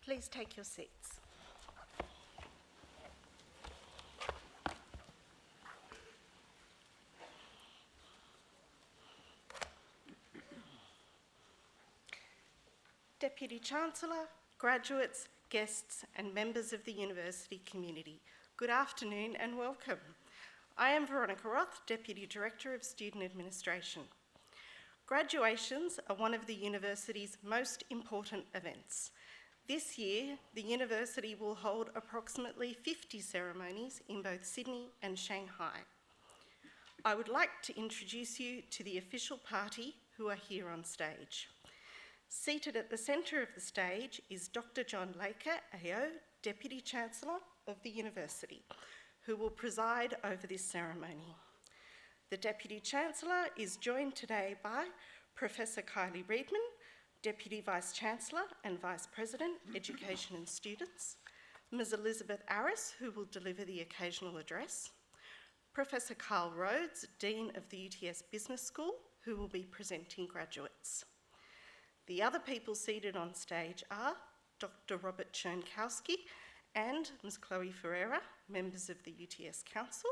Please take your seats. Deputy Chancellor, graduates, guests and members of the university community, good afternoon and welcome. I am Veronica Roth, Deputy Director of Student Administration. Graduations are one of the university's most important events. This year, the university will hold approximately 50 ceremonies in both Sydney and Shanghai. I would like to introduce you to the official party who are here on stage. Seated at the centre of the stage is Dr. John Laker, AO, Deputy Chancellor of the University, who will preside over this ceremony. The Deputy Chancellor is joined today by Professor Kylie Reedman, Deputy Vice-Chancellor and Vice President, Education and Students, Ms. Elizabeth Arris, who will deliver the occasional address, Professor Carl Rhodes, Dean of the UTS Business School, who will be presenting graduates. The other people seated on stage are Dr. Robert Chernkowski and Ms. Chloe Ferreira, members of the UTS Council,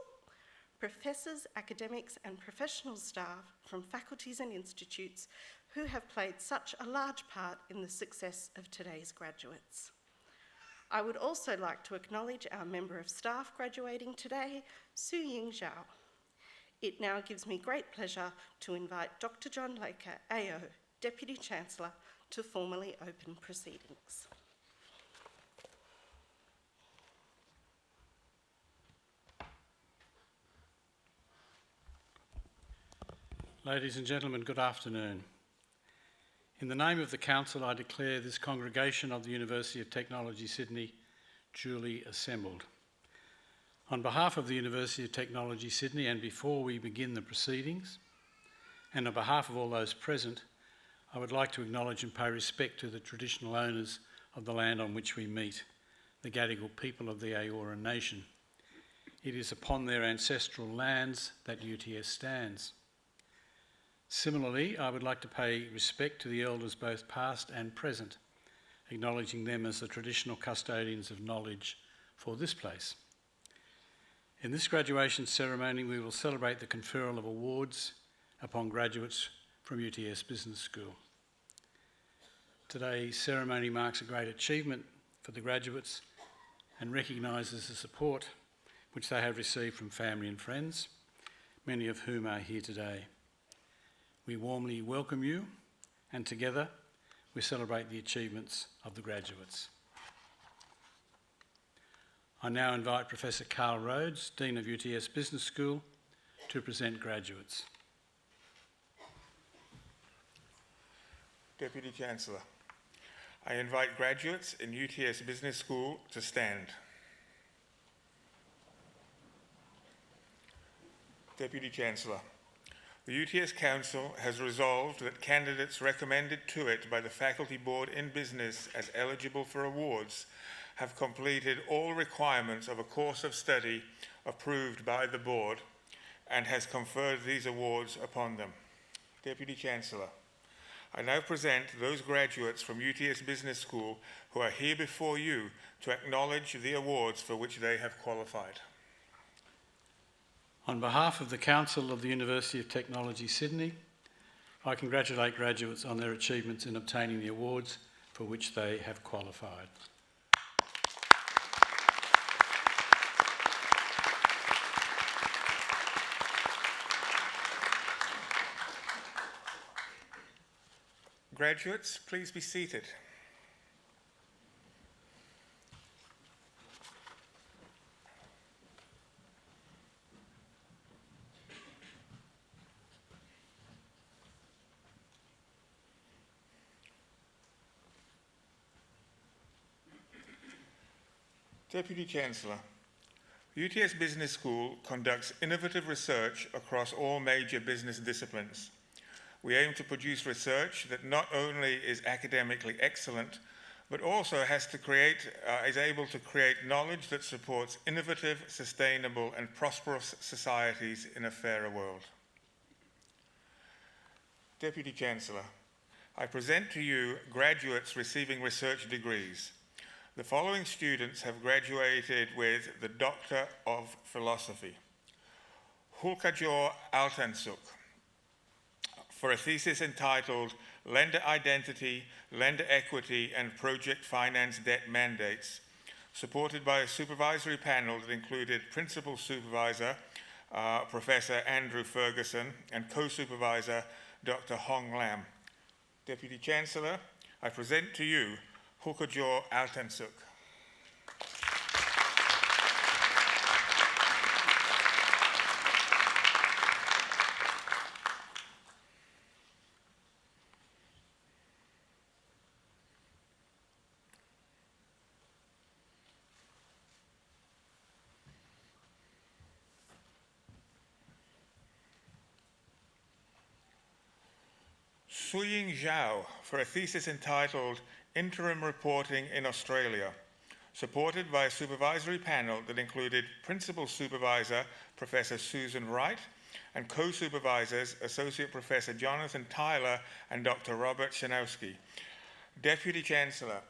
professors, academics and professional staff from faculties and institutes who have played such a large part in the success of today's graduates. I would also like to acknowledge our member of staff graduating today, Su Ying Zhao. It now gives me great pleasure to invite Dr. John Laker, AO, Deputy Chancellor, to formally open proceedings. Ladies and gentlemen, good afternoon. In the name of the Council, I declare this congregation of the University of Technology, Sydney, duly assembled. On behalf of the University of Technology, Sydney, and before we begin the proceedings, and on behalf of all those present, I would like to acknowledge and pay respect to the traditional owners of the land on which we meet, the Gadigal people of the Eora Nation. It is upon their ancestral lands that UTS stands. Similarly, I would like to pay respect to the elders both past and present, acknowledging them as the traditional custodians of knowledge for this place. In this graduation ceremony, we will celebrate the conferral of awards upon graduates from UTS Business School. Today's ceremony marks a great achievement for the graduates and recognises the support which they have received from family and friends, many of whom are here today. We warmly welcome you, and together we celebrate the achievements of the graduates. I now invite Professor Carl Rhodes, Dean of UTS Business School, to present graduates. Deputy Chancellor, I invite graduates in UTS Business School to stand. Deputy Chancellor, the UTS Council has resolved that candidates recommended to it by the Faculty Board in Business as eligible for awards have completed all requirements of a course of study approved by the Board and has conferred these awards upon them. Deputy Chancellor, I now present those graduates from UTS Business School who are here before you to acknowledge the awards for which they have qualified. On behalf of the Council of the University of Technology, Sydney, I congratulate graduates on their achievements in obtaining the awards for which they have qualified. Graduates, please be seated. Deputy Chancellor, UTS Business School conducts innovative research across all major business disciplines. We aim to produce research that not only is academically excellent, but also is able to create knowledge that supports innovative, sustainable, and prosperous societies in a fairer world. Deputy Chancellor, I present to you graduates receiving research degrees. The following students have graduated with the Doctor of Philosophy. Hulkajor Altansuk, for a thesis entitled Lender Identity, Lender Equity and Project Finance Debt Mandates, supported by a supervisory panel that included Principal Supervisor, Professor Andrew Ferguson, and Co-Supervisor, Dr. Hong Lam. Deputy Chancellor, I present to you Hulkajor Altansuk. Suying Zhao, for a thesis entitled Interim Reporting in Australia, supported by a supervisory panel that included Principal Supervisor, Professor Susan Wright, and co-supervisors, Associate Professor Jonathan Tyler and Dr. Robert Shanowski. Deputy Chancellor,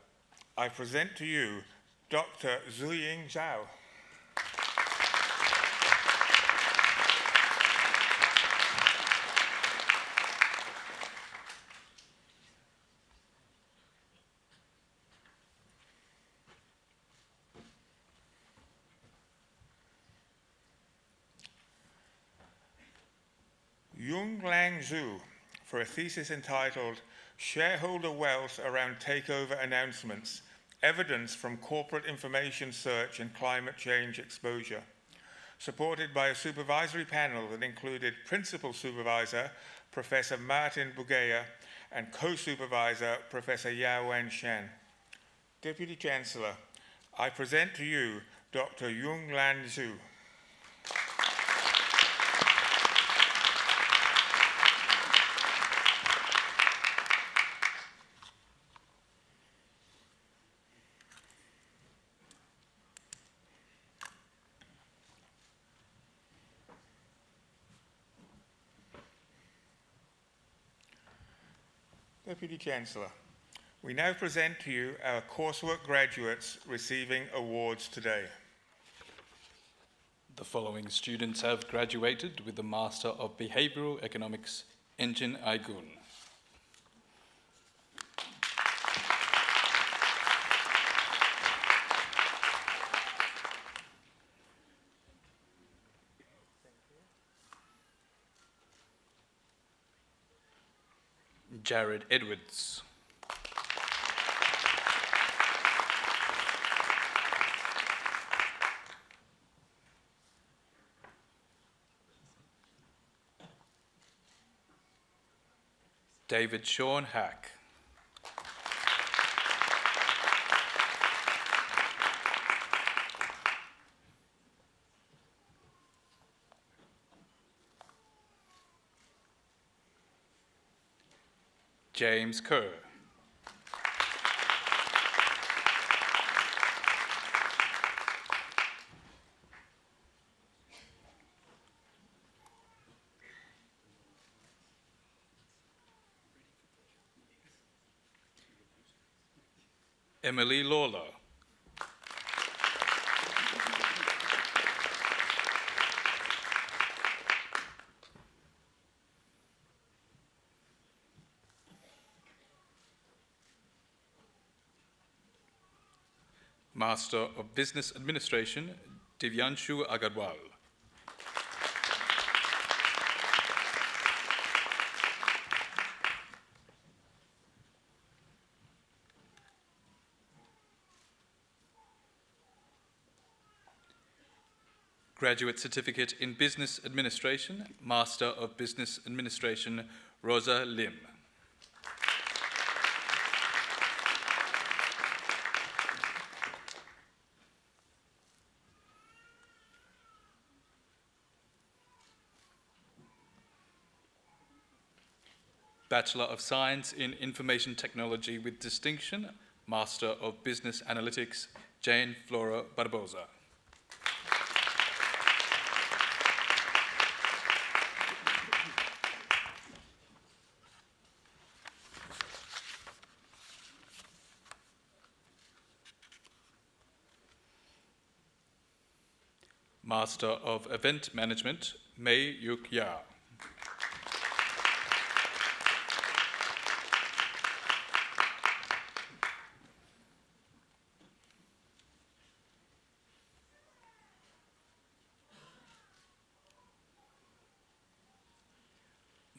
I present to you Dr. Zuying Zhao. Yung Lang Zhu, for a thesis entitled Shareholder Wealth Around Takeover Announcements, Evidence from Corporate Information Search and Climate Change Exposure, supported by a supervisory panel that included Principal Supervisor, Professor Martin Bugea, and Co-Supervisor, Professor Yao Wen Shen. Deputy Chancellor, I present to you Dr. Yung Lan Zhu. Deputy Chancellor, we now present to you our coursework graduates receiving awards today. The following students have graduated with the Master of Behavioral Economics, Engin Aygun. Jared Edwards. David Sean Hack. James Kerr. Emily Lawler. Master of Business Administration, Divyanshu Agarwal. Graduate Certificate in Business Administration, Master of Business Administration, Rosa Lim. Bachelor of Science in Information Technology with distinction, Master of Business Analytics, Jane Flora Barbosa. Master of Event Management, Mei Yuk Ya.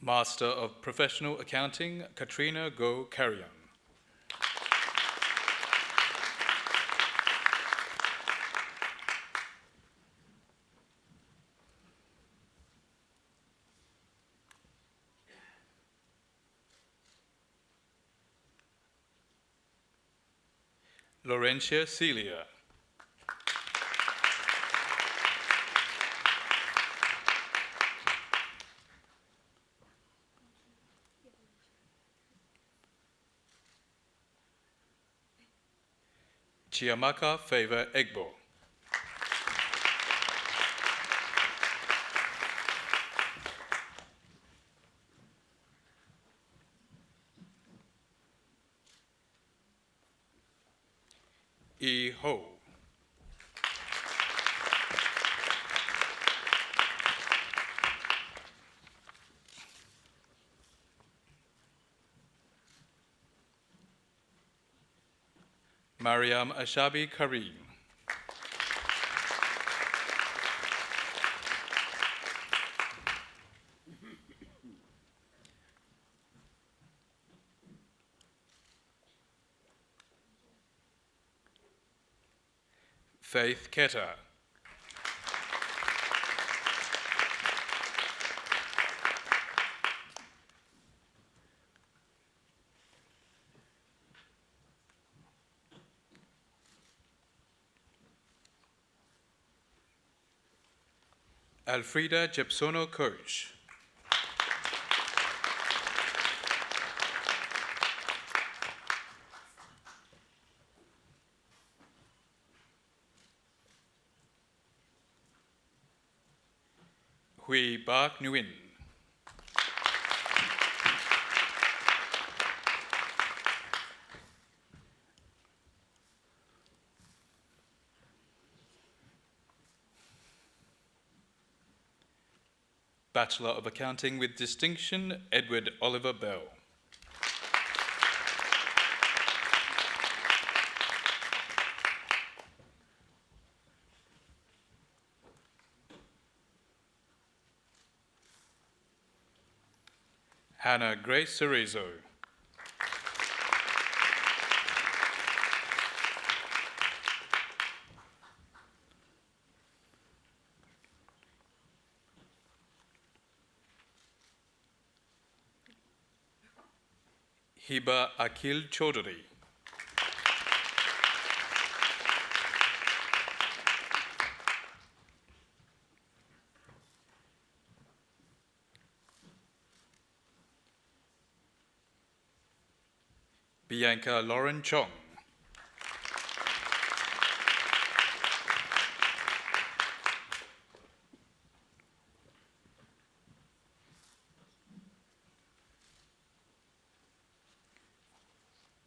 Master of Professional Accounting, Katrina Go Carrion. Laurentia Celia. Chiamaka Favor Egbo. E Ho. Mariam Ashabi Karim. Faith Keta. Alfreda Jepsono Kirsch. Hui Bak Nguyen. Bachelor of Accounting with Distinction, Edward Oliver Bell. Hannah Grace Cerezo. Hiba Akil Chaudhary. Bianca Lauren Chong.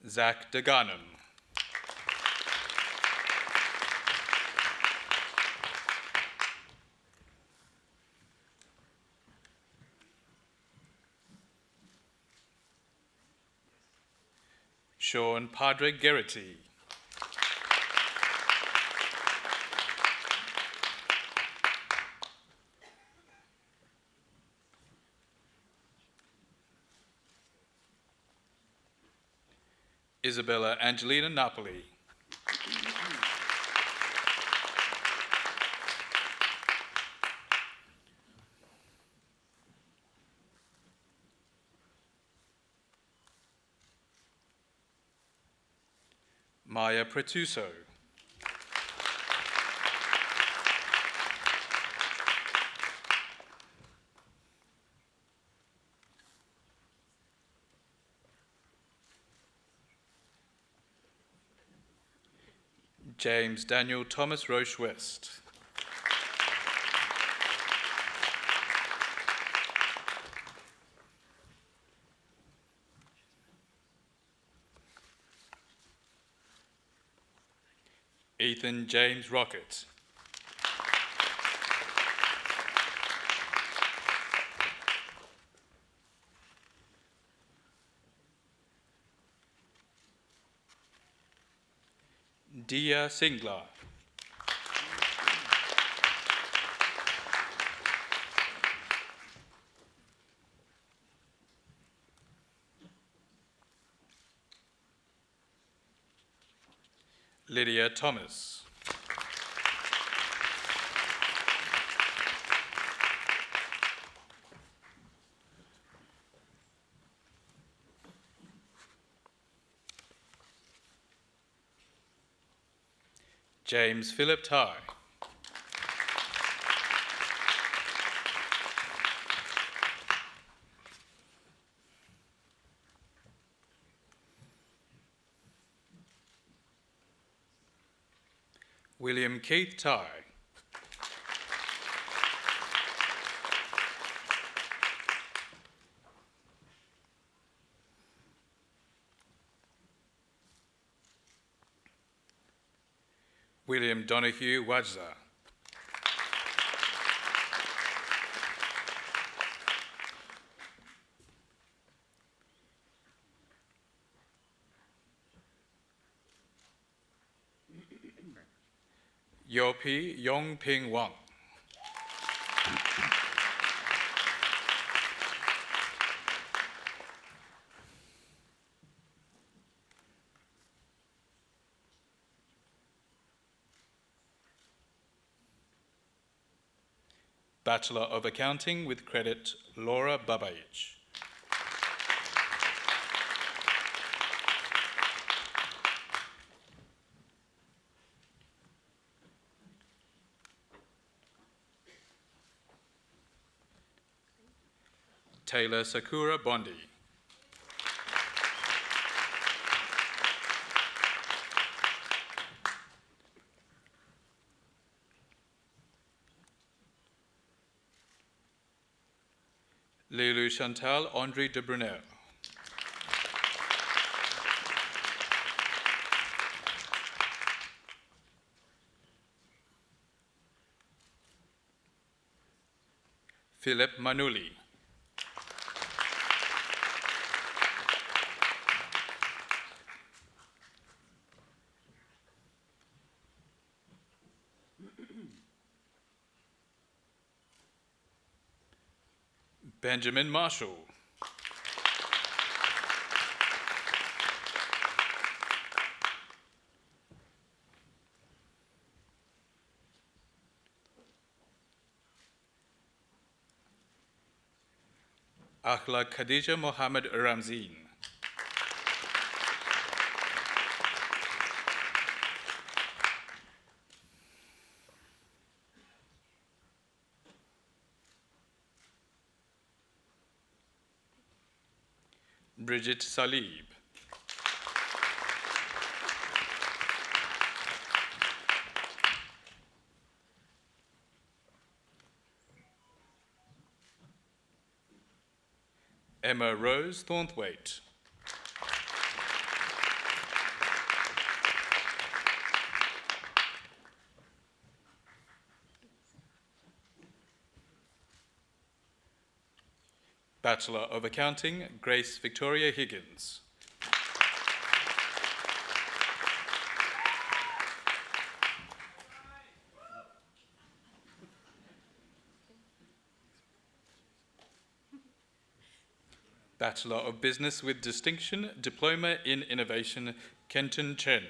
Zach DeGanem. Sean Padre Gerety. Isabella Angelina Napoli. Maya Pretuso. James Daniel Thomas Roche West. Ethan James Rocket. Dia Singla. Lydia Thomas. James Philip Ty. William Keith Ty. William Donahue Wadza. Yopi Yongping Wang. Bachelor of Accounting with credit, Laura Babaich. Taylor Sakura Bondi. Lilu Chantal Andre de Brunel. Philip Manuli. Benjamin Marshall. Akhla Khadija Mohammed Ramzeen. Bridget Salib. Emma Rose Thornthwaite. Bachelor of Accounting, Grace Victoria Higgins. Bachelor of Business with Distinction, Diploma in Innovation, Kenton Chen.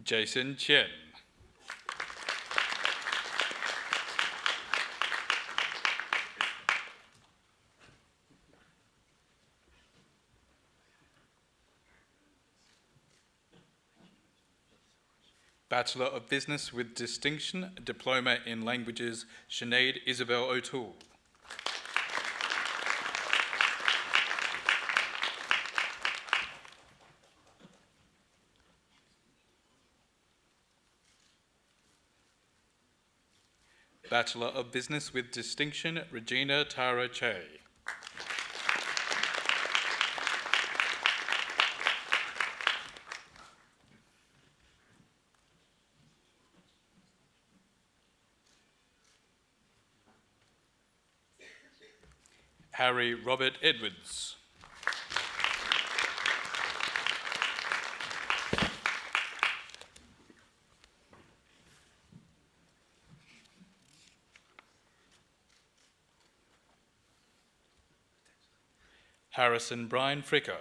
Jason Chen. Bachelor of Business with Distinction, Diploma in Languages, Sinead Isabel O'Toole. Bachelor of Business with Distinction, Regina Tara Che. Harry Robert Edwards. Harrison Brian Fricker.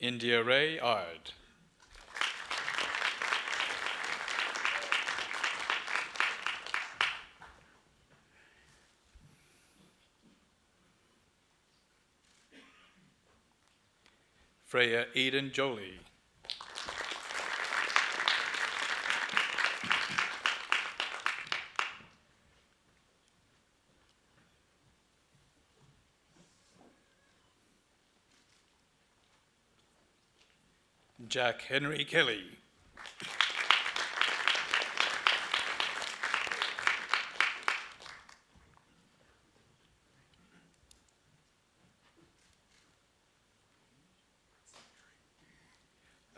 India Ray Ard. Freya Eden Jolie. Jack Henry Kelly.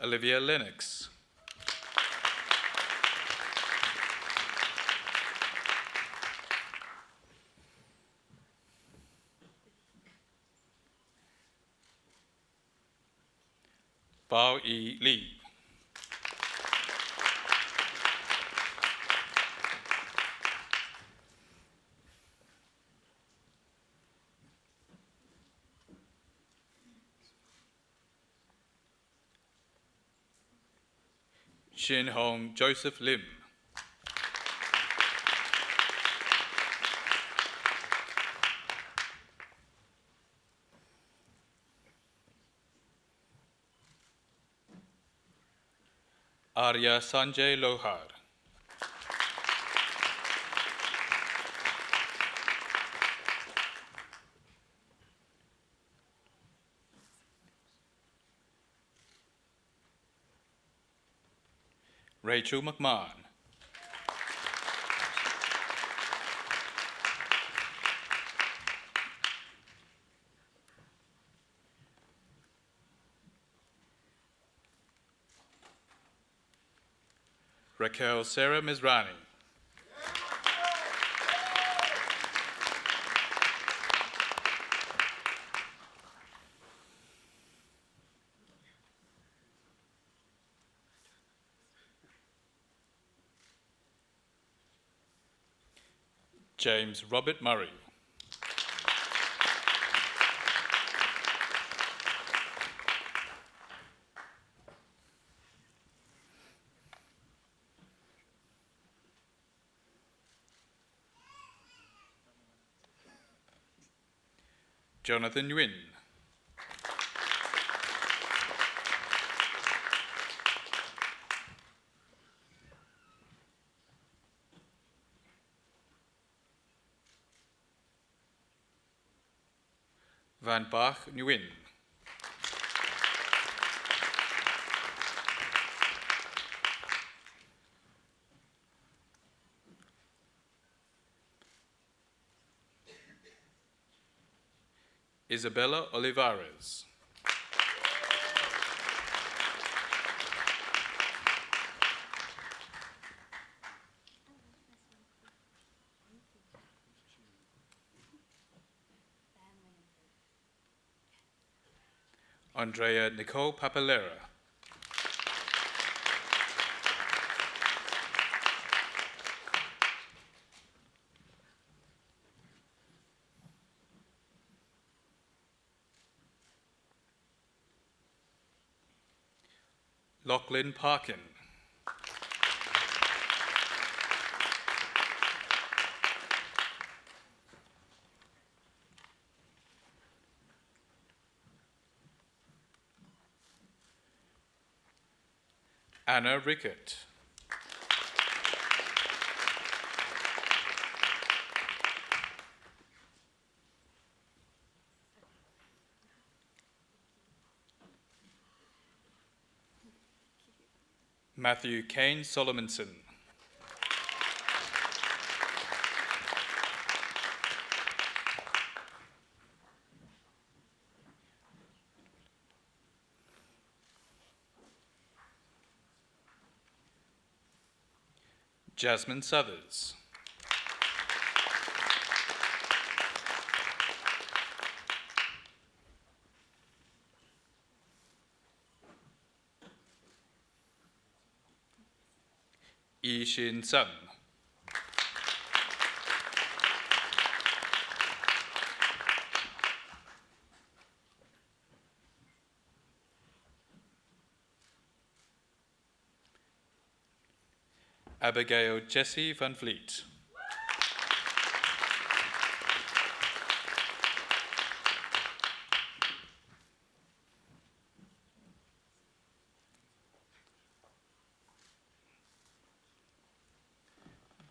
Olivia Lennox. Bao E. Lee. Shin Hong Joseph Lim. Arya Sanjay Lohar. Rachel McMahon. Raquel Sarah Mizrani. James Robert Murray. Jonathan Nguyen. Van Bach Nguyen. Isabella Olivares. Andrea Nicole Papalera. Lachlan Parkin. Anna Rickett. Matthew Kane Solomonson. Jasmine Southers. Yi Shin Sun. Abigail Jessie Van Vliet.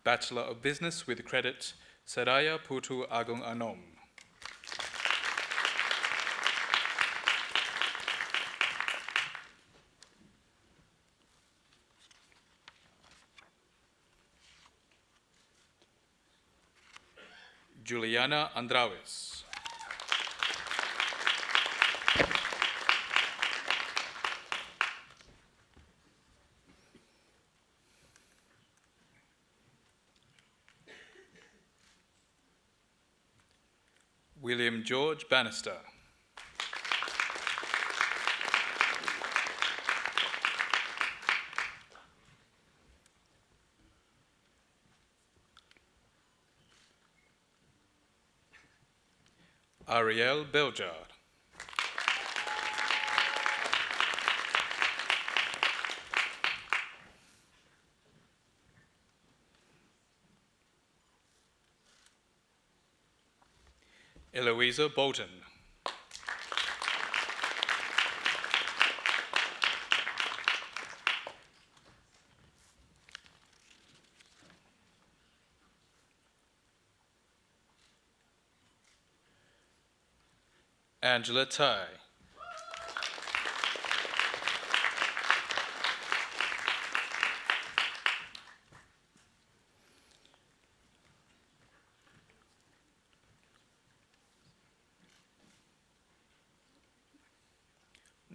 Bachelor of Business with credit, Saraya Putu Agung Anom. Juliana Andrawes. William George Bannister. Ariel Beljard. Eloisa Bolton. Angela Tai.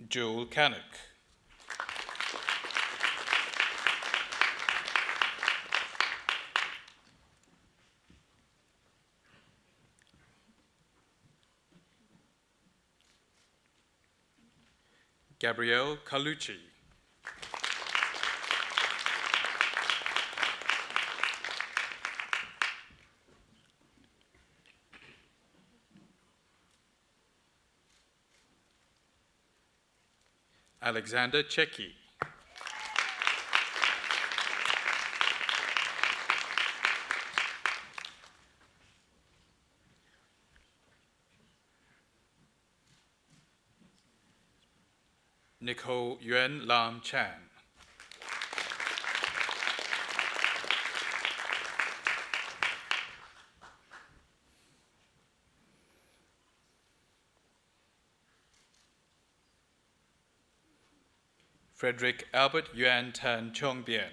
Joel Cannock. Gabrielle Carlucci. Alexander Checki. Nicole Yuan Lam Chan. Frederick Albert Yuan Tan Chong Bien.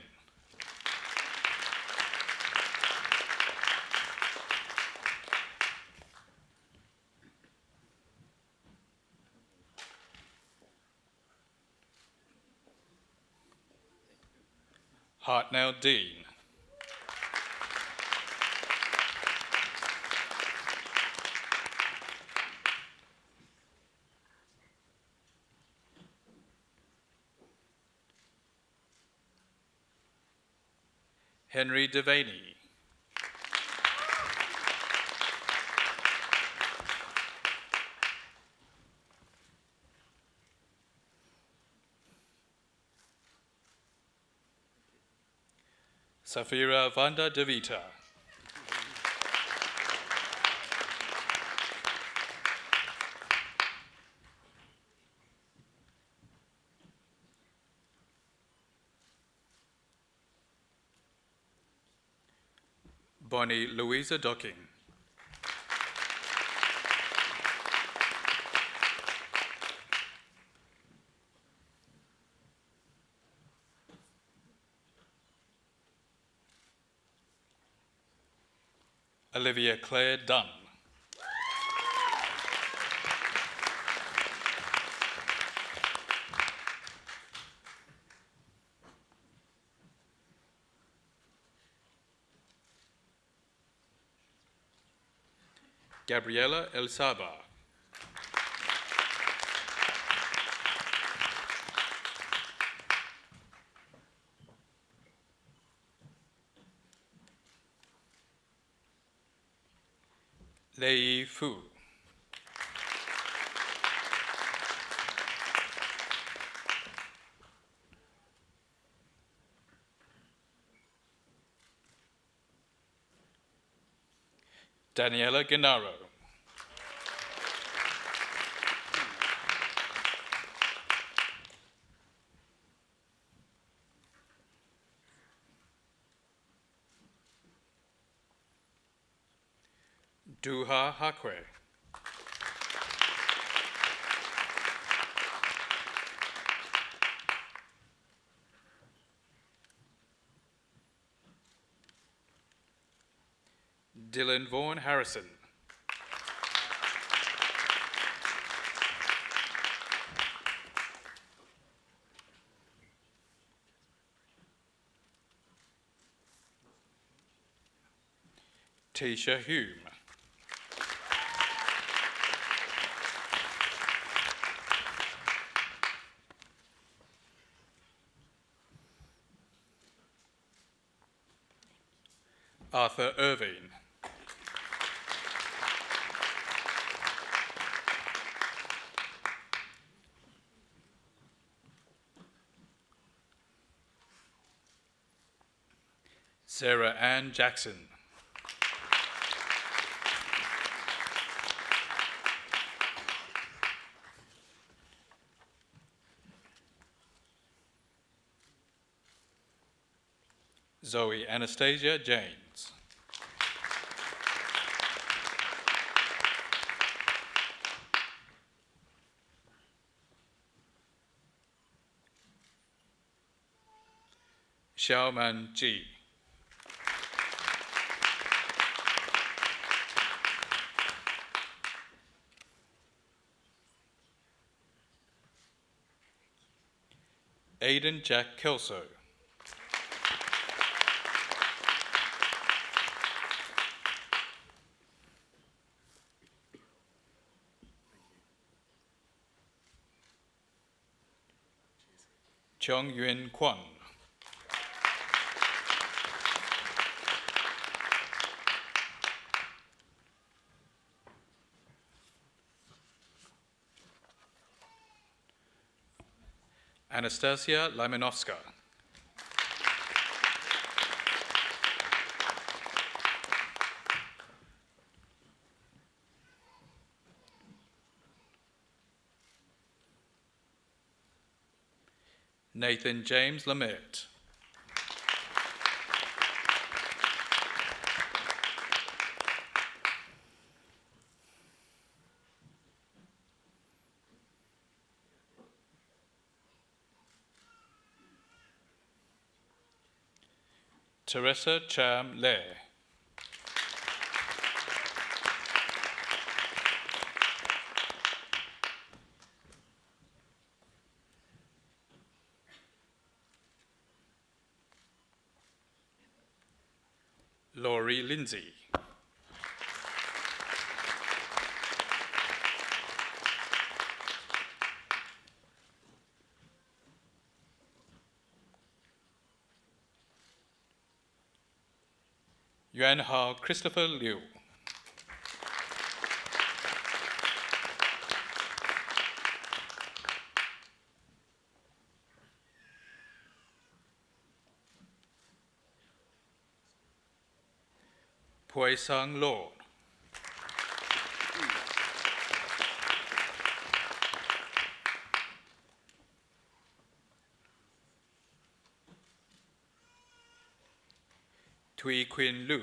Hartnell Dean. Henry Devaney. Safira Vanda Devita. Bonnie Louisa Docking. Olivia Claire Dunn. Gabriela El Saba. Lei Fu. Daniela Gennaro. Duha Hakwe. Dylan Vaughan Harrison. Tisha Hume. Arthur Irvine. Sarah Ann Jackson. Zoe Anastasia James. Xiaoman Ji. Aidan Jack Kelso. Chong Yuen Kwan. Anastasia Lymanovska. Nathan James Lamert. Teresa Cham Le. Laurie Lindsay. Yuan Hao Christopher Liu. Pui Sang Lo. Tui Quinn Lu.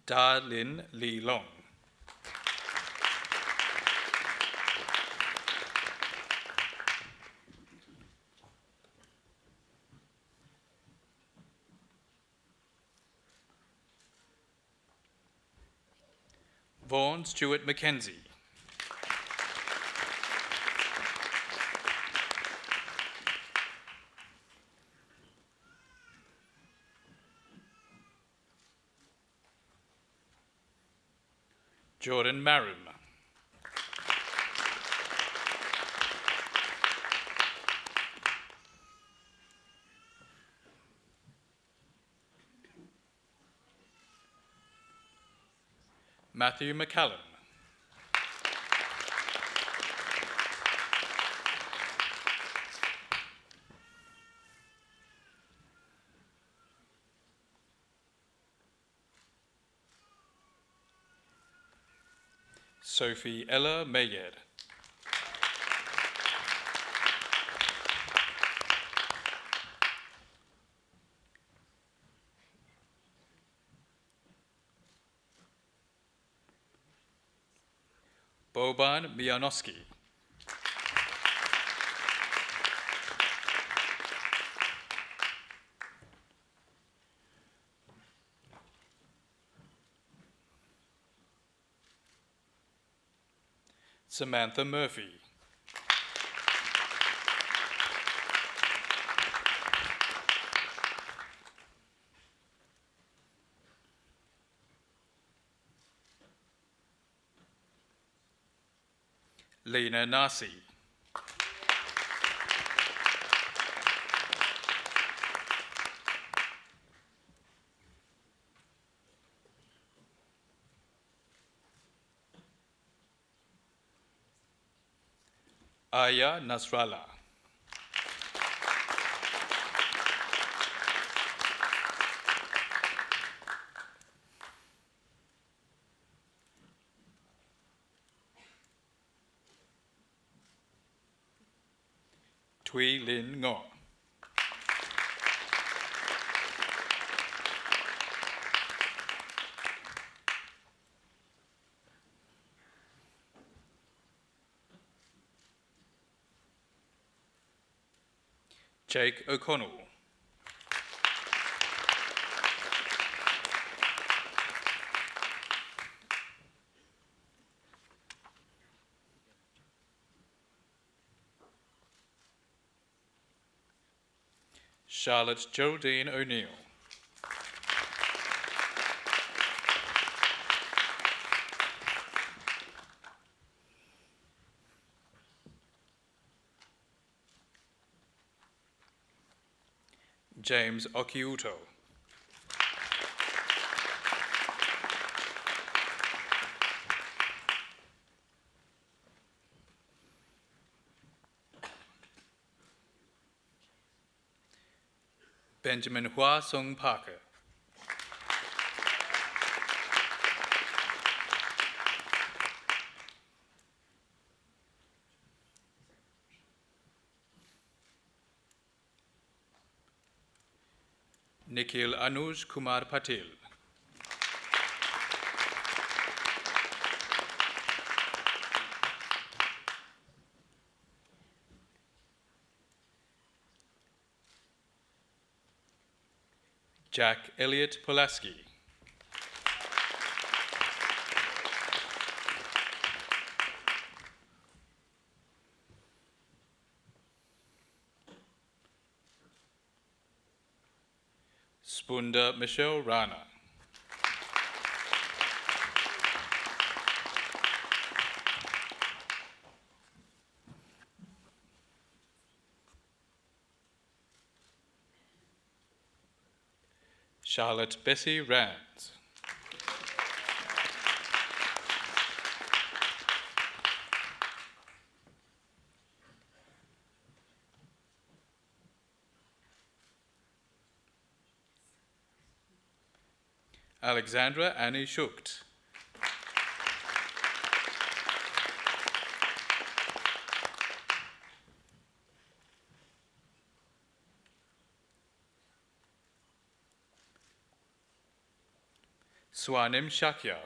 Da Lin Li Long. Vaughan Stewart Mackenzie. Jordan Marum. Matthew McCallum. Sophie Ella Mayed. Boban Mianowski. Samantha Murphy. Lena Nasi. Aya Nasrallah. Tui Lin Ngo. Jake O'Connell. Charlotte Geraldine O'Neill. James Okiuto. Benjamin Hua Sung Parker. Nikhil Anuj Kumar Patil. Jack Elliott Pulaski. Spunda Michelle Rana. Charlotte Bessie Rands. Alexandra Annie Schucht. Swanim Shakya.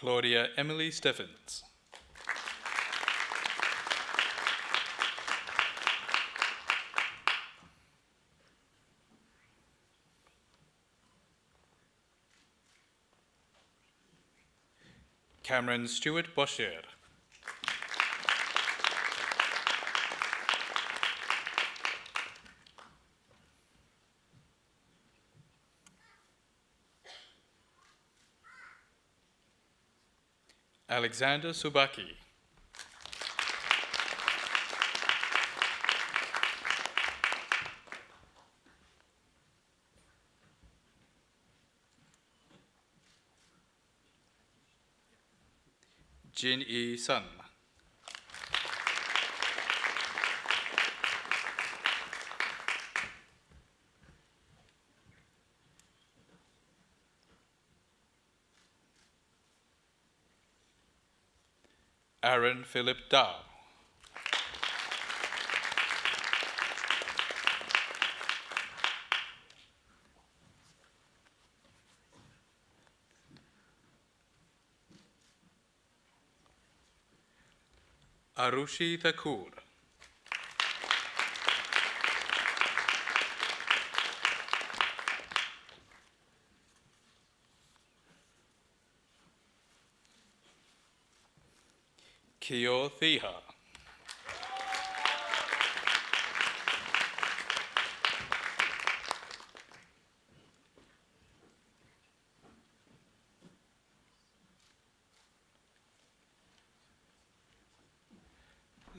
Claudia Emily Steffens. Cameron Stewart Bosher. Alexander Subaki. Jin E. Sun. Aaron Philip Dow. Arushi Thakur. Kyo Thiha.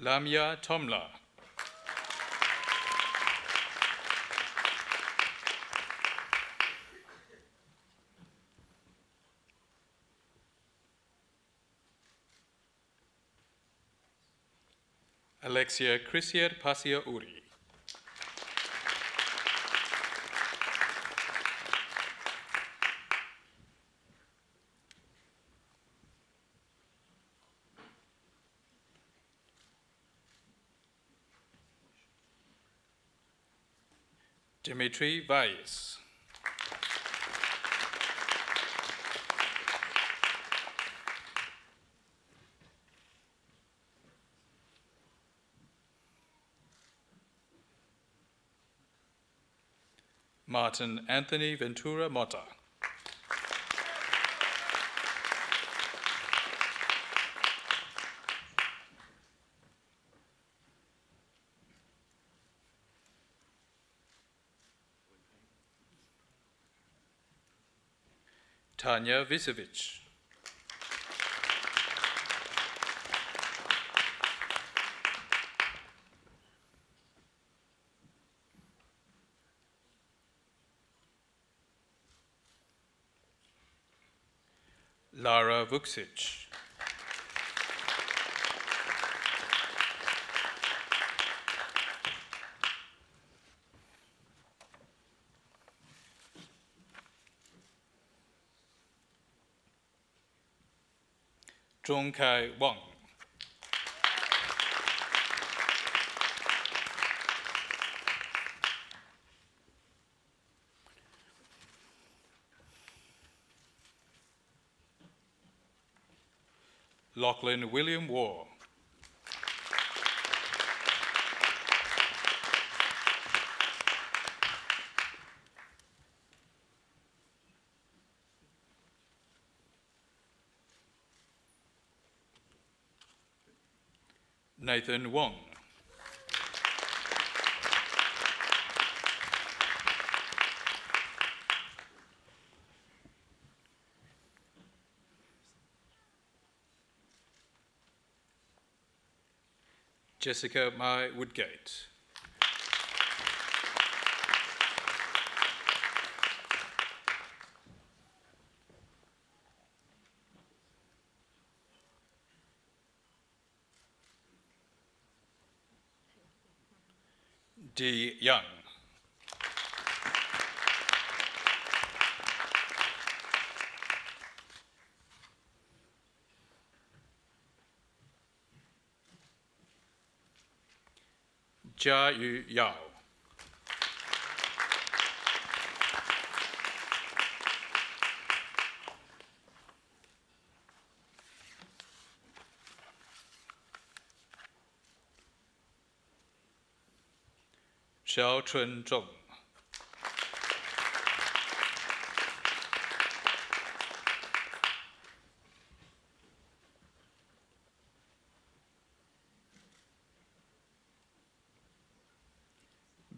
Lamia Tomla. Alexia Christier Pasia Uri. Dimitri Valles. Martin Anthony Ventura Mota. Tanya Visevich. Lara Vuksic. Zhong Kai Wang. Lachlan William War. Nathan Wong. Jessica Mai Woodgate. D. Young. Jia Yu Yao. Xiao Chun Zhong.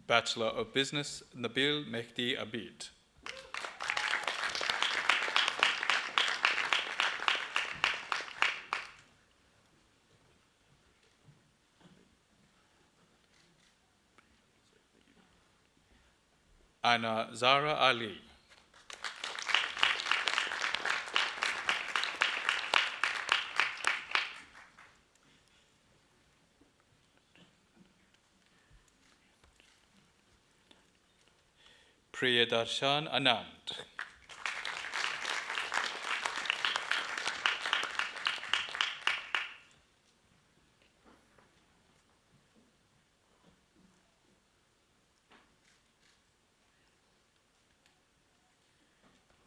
Bachelor of Business, Nabil Mehdi Abid. Ana Zara Ali. Priyadarshan Anand.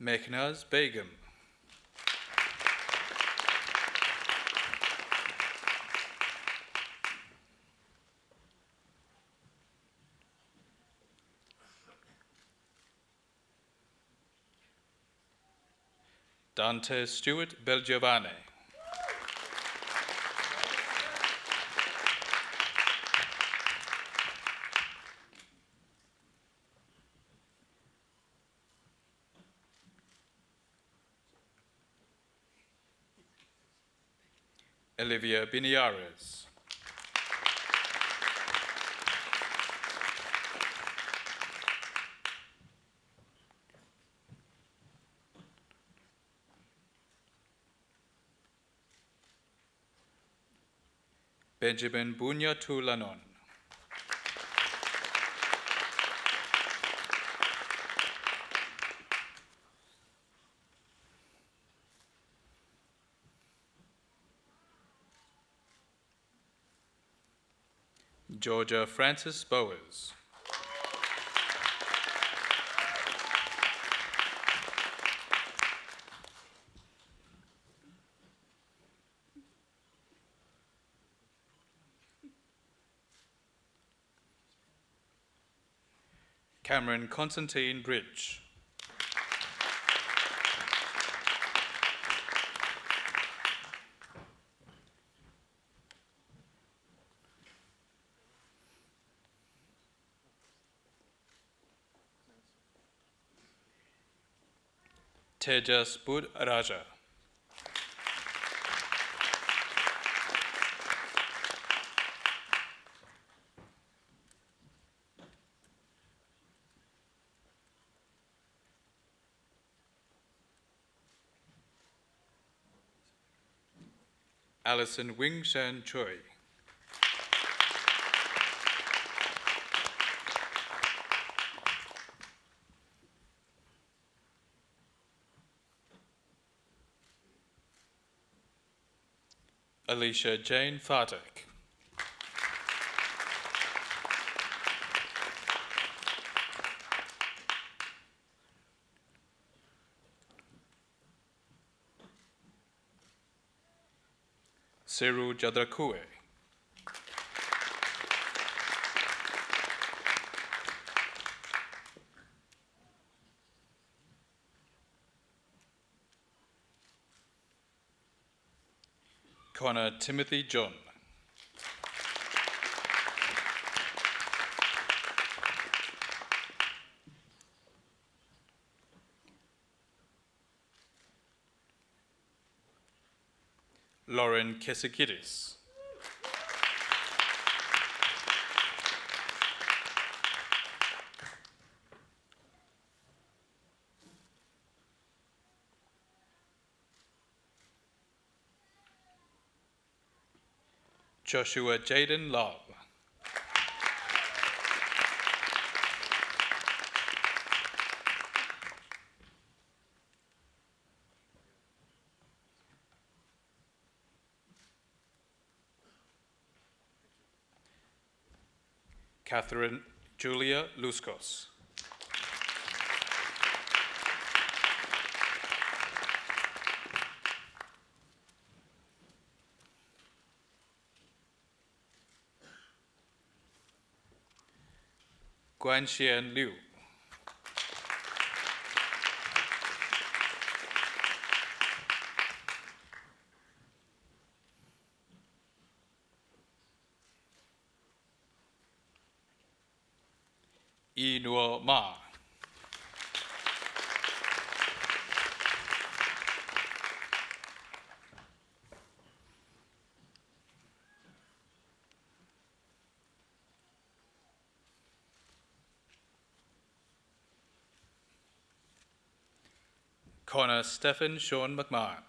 Mehnaz Begum. Dante Stewart Belgiovane. Olivia Biniares. Benjamin Bunya Tulanon. Georgia Francis Bowers. Cameron Constantine Bridge. Tejas Bud Raja. Alison Wing Shan Choi. Alicia Jane Fartek. Seru Jadrakue. Connor Timothy John. Lauren Kesikidis. Joshua Jaden Love. Catherine Julia Luskos. Guanxian Liu. Yi Nuo Ma. Connor Stephen Sean McMahon.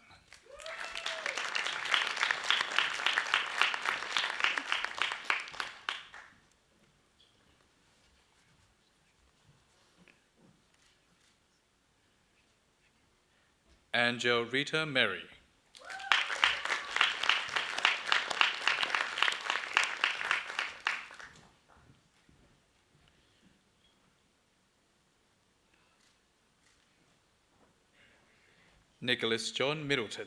Angel Rita Mary. Nicholas John Middleton.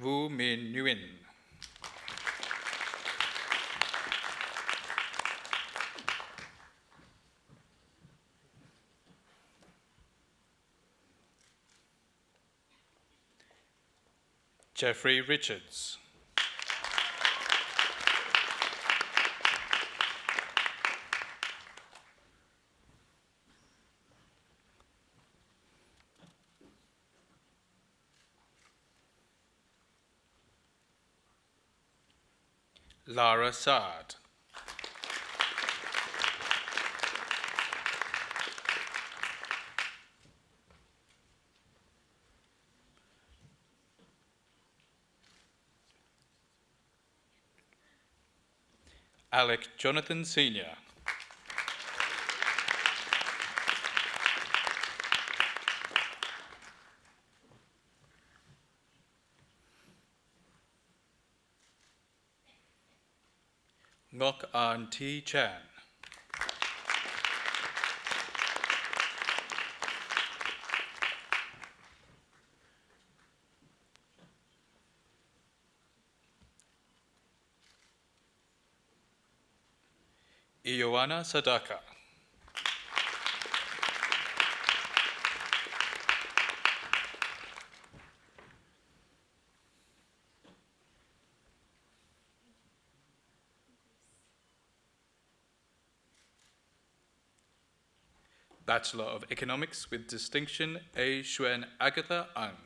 Wu Min Nguyen. Jeffrey Richards. Lara Saad. Alec Jonathan Sr. Ngok An T. Chan. Ioana Sadaka. Bachelor of Economics with Distinction, A. Xuan Agatha Ang.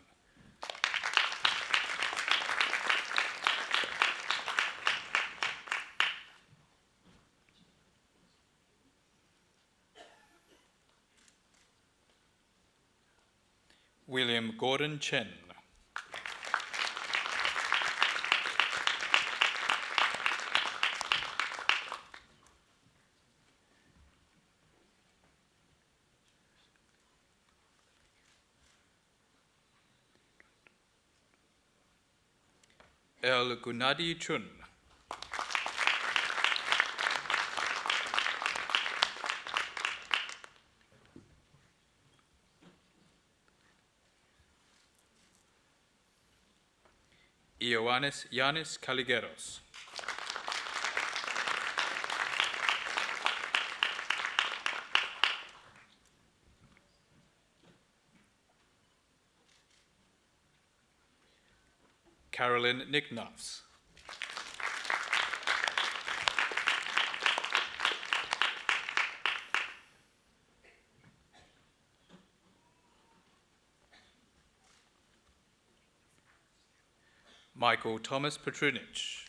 William Gordon Chen. El Gunadi Chun. Ioannis Yanis Kaligeros. Carolyn Nicknuffs. Michael Thomas Petrunich.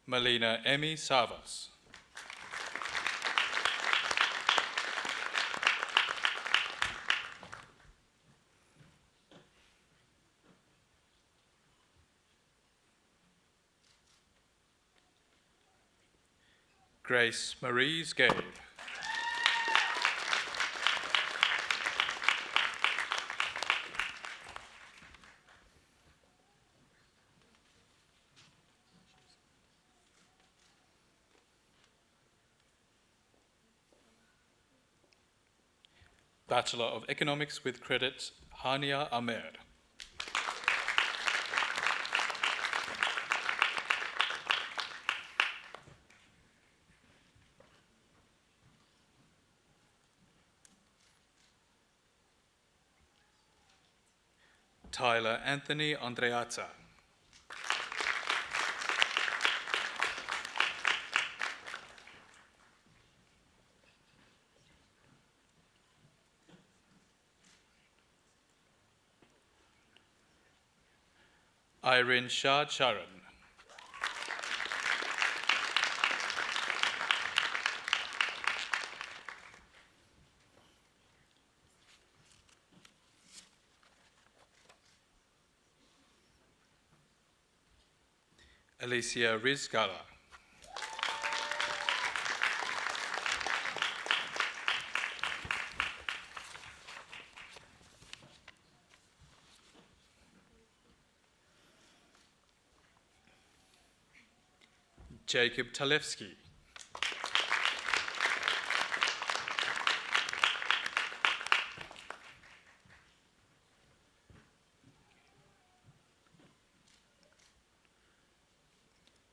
Melina Emmy Savas. Grace Marie Gabe. Bachelor of Economics with credit, Hania Ahmed. Tyler Anthony Andreazza. Irene Shah Sharon. Alicia Rizgala. Jacob Talevsky.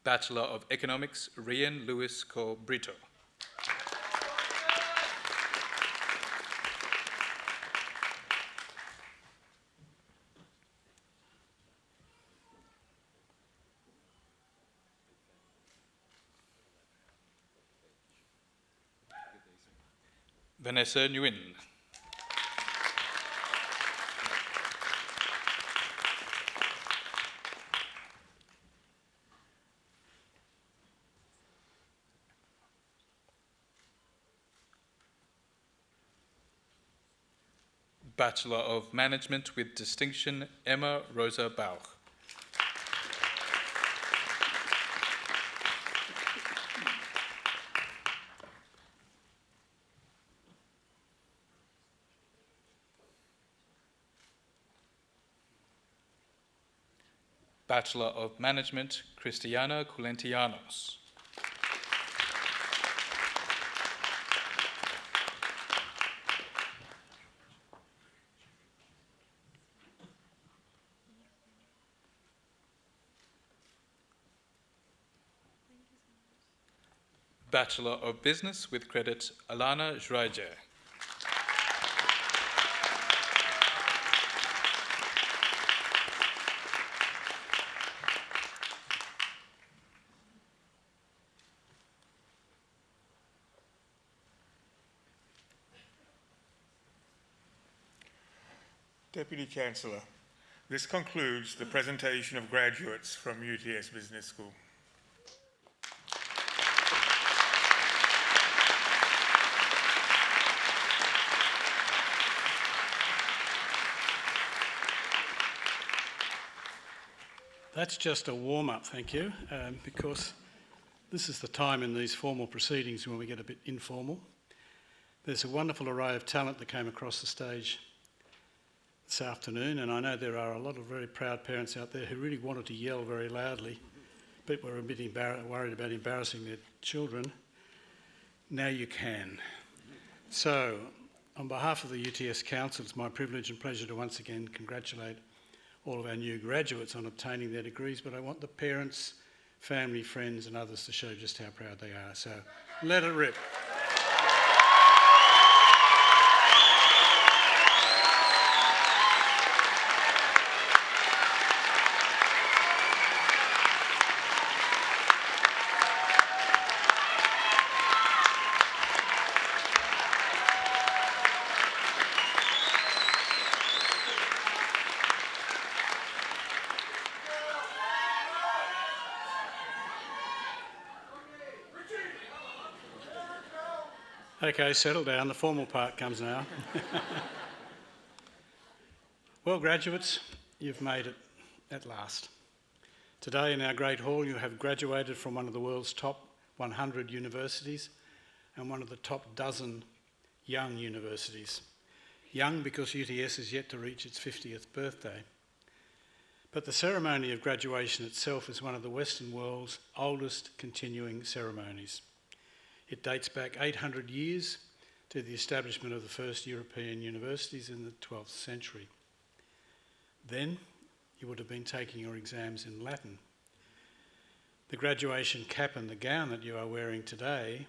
Bachelor of Economics, Rian Lewis Brito. Vanessa Nguyen. Bachelor of Management with Distinction, Emma Rosa Bauch. Bachelor of Management, Cristiana Culentianos. Bachelor of Business with credit, Alana Jraije. Deputy Chancellor, this concludes the presentation of graduates from UTS Business School. That's just a warm-up, thank you, because this is the time in these formal proceedings when we get a bit informal. There's a wonderful array of talent that came across the stage this afternoon, and I know there are a lot of very proud parents out there who really wanted to yell very loudly, but were a bit worried about embarrassing their children. Now you can. So, on behalf of the UTS Council, it's my privilege and pleasure to once again congratulate all of our new graduates on obtaining their degrees, but I want the parents, family, friends and others to show just how proud they are. So, let it rip. Okay, settle down. The formal part comes now. Well, graduates, you've made it at last. Today in our Great Hall, you have graduated from one of the world's top 100 universities and one of the top dozen young universities. Young because UTS is yet to reach its 50th birthday. But the ceremony of graduation itself is one of the Western world's oldest continuing ceremonies. It dates back 800 years to the establishment of the first European universities in the 12th century. Then you would have been taking your exams in Latin. The graduation cap and the gown that you are wearing today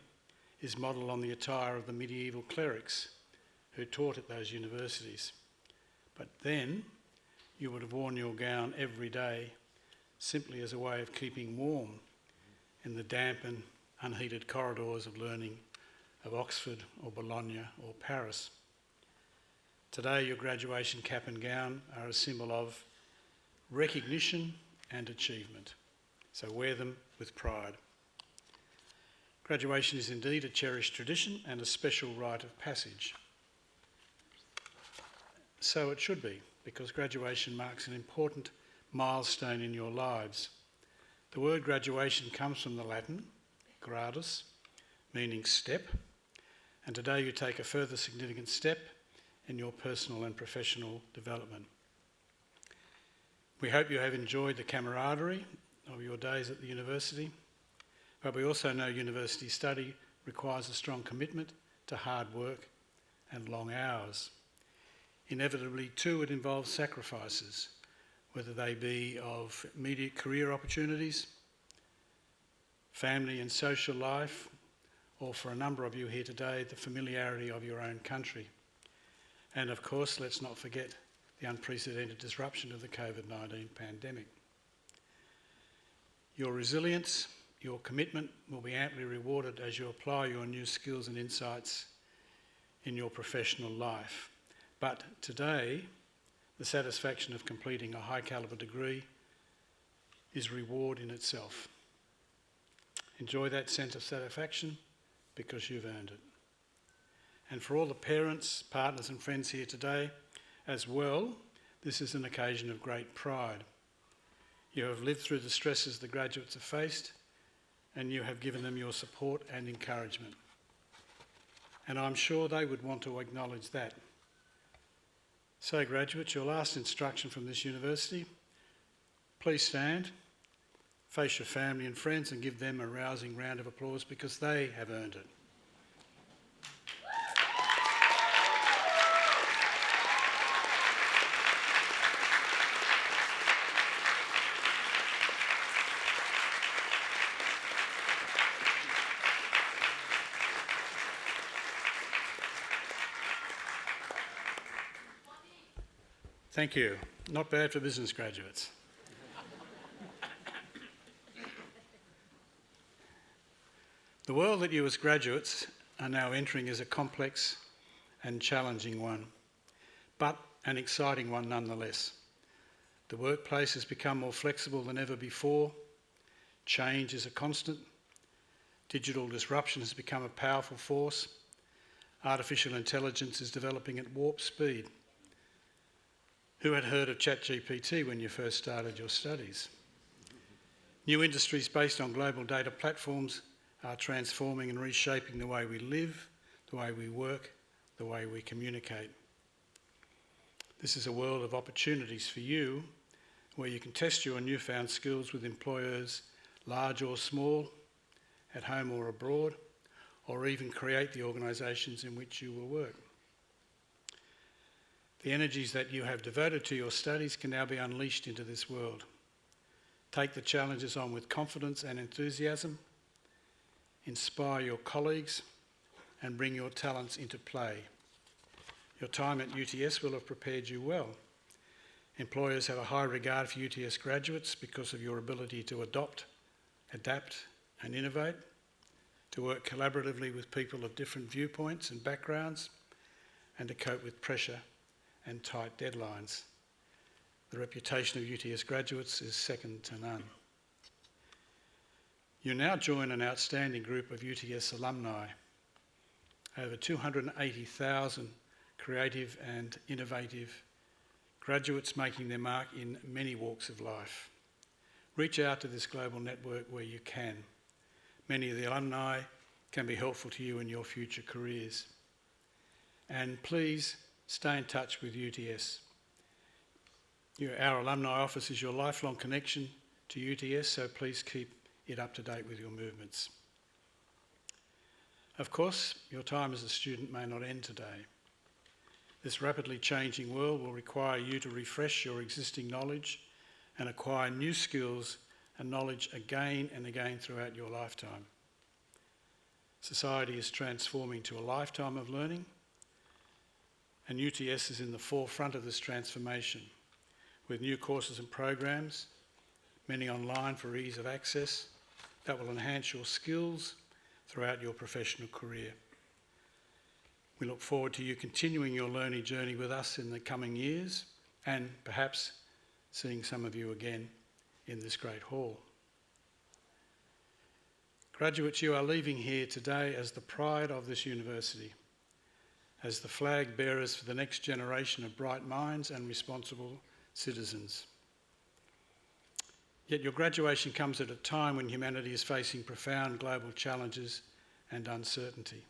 is modelled on the attire of the medieval clerics who taught at those universities. But then you would have worn your gown every day simply as a way of keeping warm in the damp and unheated corridors of learning of Oxford or Bologna or Paris. Today your graduation cap and gown are a symbol of recognition and achievement, so wear them with pride. Graduation is indeed a cherished tradition and a special rite of passage. So it should be, because graduation marks an important milestone in your lives. The word graduation comes from the Latin, gradus, meaning step, and today you take a further significant step in your personal and professional development. We hope you have enjoyed the camaraderie of your days at the university, but we also know university study requires a strong commitment to hard work and long hours. Inevitably, too, it involves sacrifices, whether they be of immediate career opportunities, family and social life, or for a number of you here today, the familiarity of your own country. And of course, let's not forget the unprecedented disruption of the COVID-19 pandemic. Your resilience, your commitment will be amply rewarded as you apply your new skills and insights in your professional life. But today, the satisfaction of completing a high calibre degree is reward in itself. Enjoy that sense of satisfaction because you've earned it. And for all the parents, partners and friends here today as well, this is an occasion of great pride. You have lived through the stresses the graduates have faced, and you have given them your support and encouragement. And I'm sure they would want to acknowledge that. So graduates, your last instruction from this university, please stand, face your family and friends and give them a rousing round of applause because they have earned it. Thank you. Not bad for business graduates. The world that you as graduates are now entering is a complex and challenging one, but an exciting one nonetheless. The workplace has become more flexible than ever before. Change is a constant. Digital disruption has become a powerful force. Artificial intelligence is developing at warp speed. Who had heard of ChatGPT when you first started your studies? New industries based on global data platforms are transforming and reshaping the way we live, the way we work, the way we communicate. This is a world of opportunities for you, where you can test your newfound skills with employers, large or small, at home or abroad, or even create the organisations in which you will work. The energies that you have devoted to your studies can now be unleashed into this world. Take the challenges on with confidence and enthusiasm, inspire your colleagues, and bring your talents into play. Your time at UTS will have prepared you well. Employers have a high regard for UTS graduates because of your ability to adopt, adapt, and innovate, to work collaboratively with people of different viewpoints and backgrounds, and to cope with pressure and tight deadlines. The reputation of UTS graduates is second to none. You now join an outstanding group of UTS alumni, over 280,000 creative and innovative graduates making their mark in many walks of life. Reach out to this global network where you can. Many of the alumni can be helpful to you in your future careers. And please stay in touch with UTS. Our alumni office is your lifelong connection to UTS, so please keep it up to date with your movements. Of course, your time as a student may not end today. This rapidly changing world will require you to refresh your existing knowledge and acquire new skills and knowledge again and again throughout your lifetime. Society is transforming to a lifetime of learning, and UTS is in the forefront of this transformation, with new courses and programs, many online for ease of access, that will enhance your skills throughout your professional career. We look forward to you continuing your learning journey with us in the coming years, and perhaps seeing some of you again in this great hall. Graduates, you are leaving here today as the pride of this university, as the flag bearers for the next generation of bright minds and responsible citizens. Yet your graduation comes at a time when humanity is facing profound global challenges and uncertainty.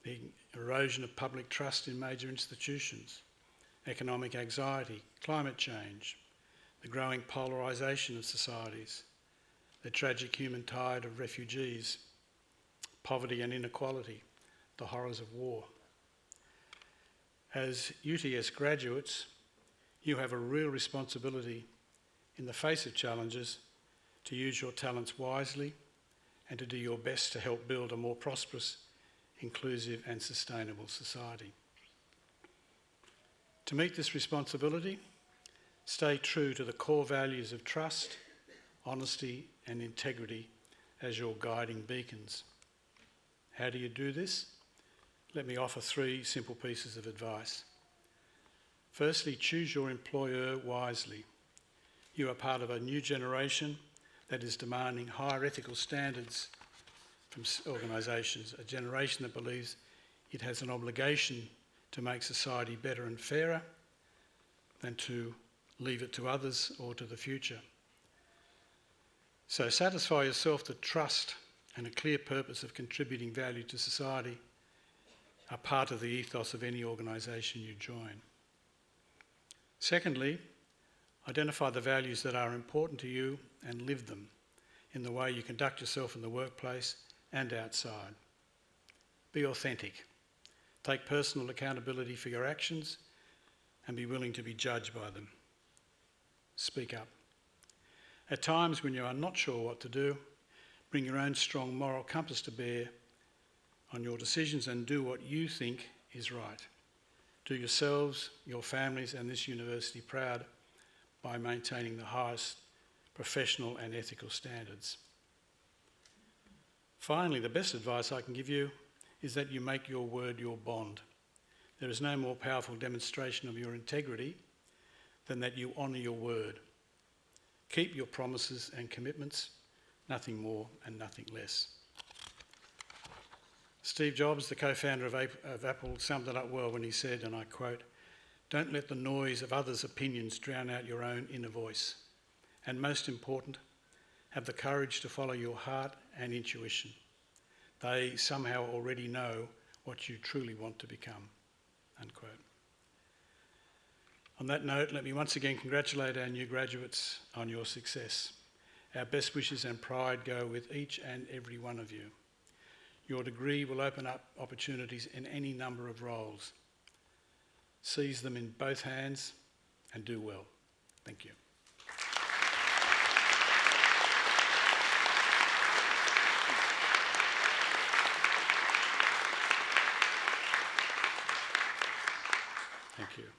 The erosion of public trust in major institutions, economic anxiety, climate change, the growing polarisation of societies, the tragic human tide of refugees, poverty and inequality, the horrors of war. As UTS graduates, you have a real responsibility in the face of challenges to use your talents wisely and to do your best to help build a more prosperous, inclusive and sustainable society. To meet this responsibility, stay true to the core values of trust, honesty and integrity as your guiding beacons. How do you do this? Let me offer 3 simple pieces of advice. Firstly, choose your employer wisely. You are part of a new generation that is demanding higher ethical standards from organisations, a generation that believes it has an obligation to make society better and fairer than to leave it to others or to the future. So satisfy yourself that trust and a clear purpose of contributing value to society are part of the ethos of any organisation you join. Secondly, identify the values that are important to you and live them in the way you conduct yourself in the workplace and outside. Be authentic. Take personal accountability for your actions and be willing to be judged by them. Speak up. At times when you are not sure what to do, bring your own strong moral compass to bear on your decisions and do what you think is right. Do yourselves, your families and this university proud by maintaining the highest professional and ethical standards. Finally, the best advice I can give you is that you make your word your bond. There is no more powerful demonstration of your integrity than that you honour your word. Keep your promises and commitments, nothing more and nothing less. Steve Jobs, the co-founder of Apple, summed it up well when he said, and I quote, "Don't let the noise of others' opinions drown out your own inner voice. And most important, have the courage to follow your heart and intuition. They somehow already know what you truly want to become." Unquote. On that note, let me once again congratulate our new graduates on your success. Our best wishes and pride go with each and every one of you. Your degree will open up opportunities in any number of roles. Seize them in both hands and do well. Thank you. Thank you.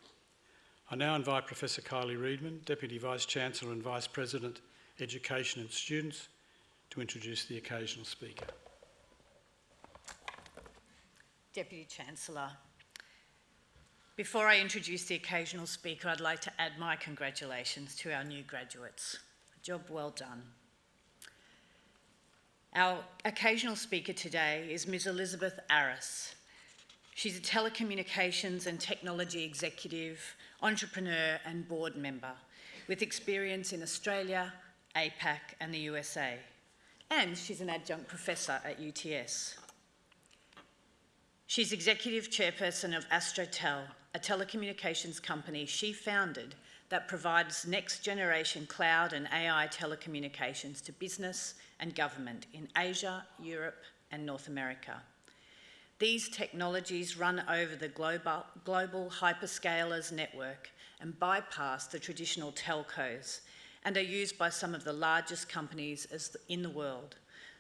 I now invite Professor Kylie Reedman, Deputy Vice-Chancellor and Vice-President, Education and Students, to introduce the occasional speaker. Deputy Chancellor, before I introduce the occasional speaker, I'd like to add my congratulations to our new graduates. A job well done. Our occasional speaker today is Ms. Elizabeth Arras. She's a telecommunications and technology executive, entrepreneur and board member with experience in Australia, APAC and the USA. And she's an adjunct professor at UTS. She's executive chairperson of Astrotel, a telecommunications company she founded that provides next-generation cloud and AI telecommunications to business and government in Asia, Europe and North America. These technologies run over the global hyperscalers network and bypass the traditional telcos and are used by some of the largest companies in the world,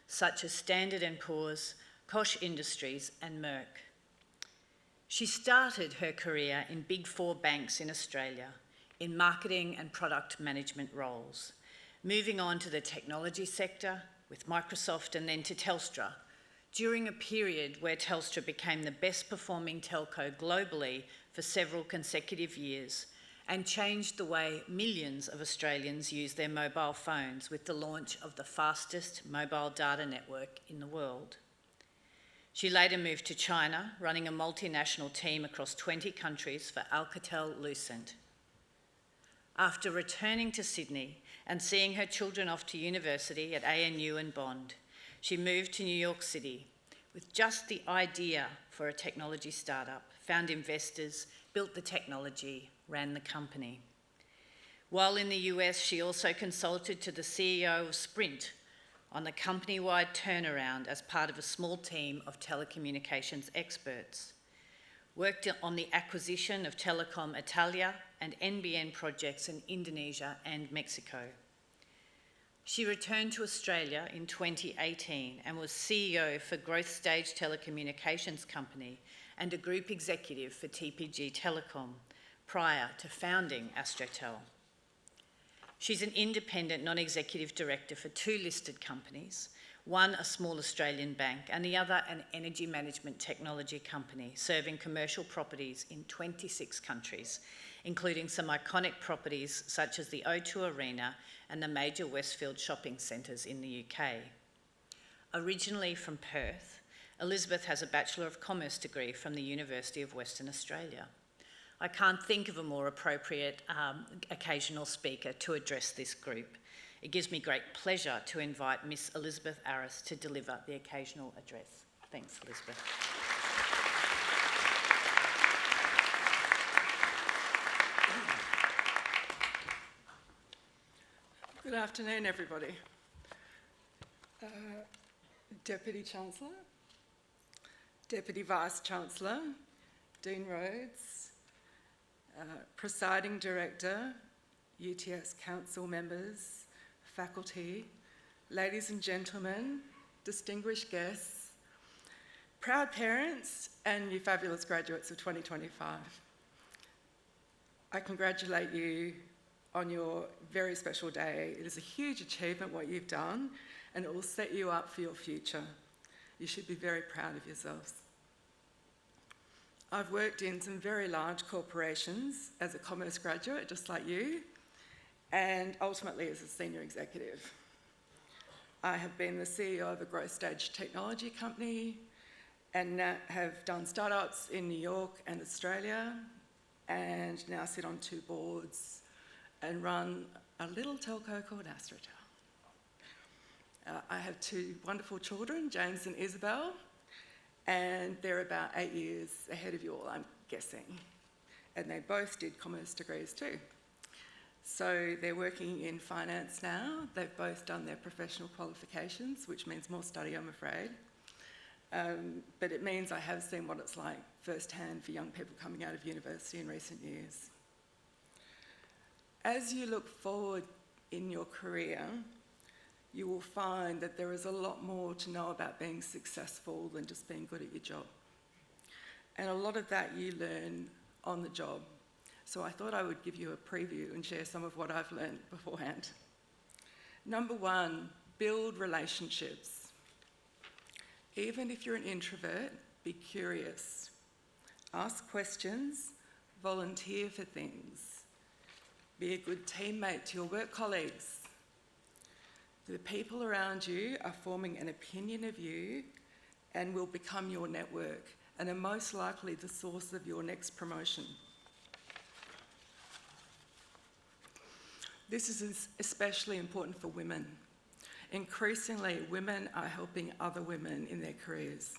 such as Standard & Poor's, Koch Industries and Merck. She started her career in Big Four banks in Australia in marketing and product management roles, moving on to the technology sector with Microsoft and then to Telstra, during a period where Telstra became the best performing telco globally for several consecutive years and changed the way millions of Australians use their mobile phones with the launch of the fastest mobile data network in the world. She later moved to China, running a multinational team across 20 countries for Alcatel-Lucent. After returning to Sydney and seeing her children off to university at ANU and Bond, she moved to New York City with just the idea for a technology startup, found investors, built the technology, ran the company. While in the US, she also consulted to the CEO of Sprint on the company-wide turnaround as part of a small team of telecommunications experts, worked on the acquisition of Telecom Italia and NBN projects in Indonesia and Mexico. She returned to Australia in 2018 and was CEO for Growth Stage Telecommunications Company and a group executive for TPG Telecom prior to founding Astrotel. She's an independent non-executive director for 2 listed companies, one a small Australian bank and the other an energy management technology company serving commercial properties in 26 countries, including some iconic properties such as the O2 Arena and the major Westfield shopping centres in the UK. Originally from Perth, Elizabeth has a Bachelor of Commerce degree from the University of Western Australia. I can't think of a more appropriate occasional speaker to address this group. It gives me great pleasure to invite Miss Elizabeth Arras to deliver the occasional address. Thanks, Elizabeth. Good afternoon, everybody. Deputy Chancellor, Deputy Vice-Chancellor, Dean Rhodes, Presiding Director, UTS Council members, faculty, ladies and gentlemen, distinguished guests, proud parents, and you fabulous graduates of 2025. I congratulate you on your very special day. It is a huge achievement what you've done, and it will set you up for your future. You should be very proud of yourselves. I've worked in some very large corporations as a commerce graduate, just like you, and ultimately as a senior executive. I have been the CEO of a growth stage technology company and now have done startups in New York and Australia, and now sit on 2 boards and run a little telco called Astrotel. I have 2 wonderful children, James and Isabel, and they're about 8 years ahead of you all, I'm guessing. And they both did commerce degrees too. So they're working in finance now. They've both done their professional qualifications, which means more study, I'm afraid. But it means I have seen what it's like firsthand for young people coming out of university in recent years. As you look forward in your career, you will find that there is a lot more to know about being successful than just being good at your job. And a lot of that you learn on the job. So I thought I would give you a preview and share some of what I've learned beforehand. Number 1, build relationships. Even if you're an introvert, be curious. Ask questions, volunteer for things. Be a good teammate to your work colleagues. The people around you are forming an opinion of you and will become your network and are most likely the source of your next promotion. This is especially important for women. Increasingly, women are helping other women in their careers.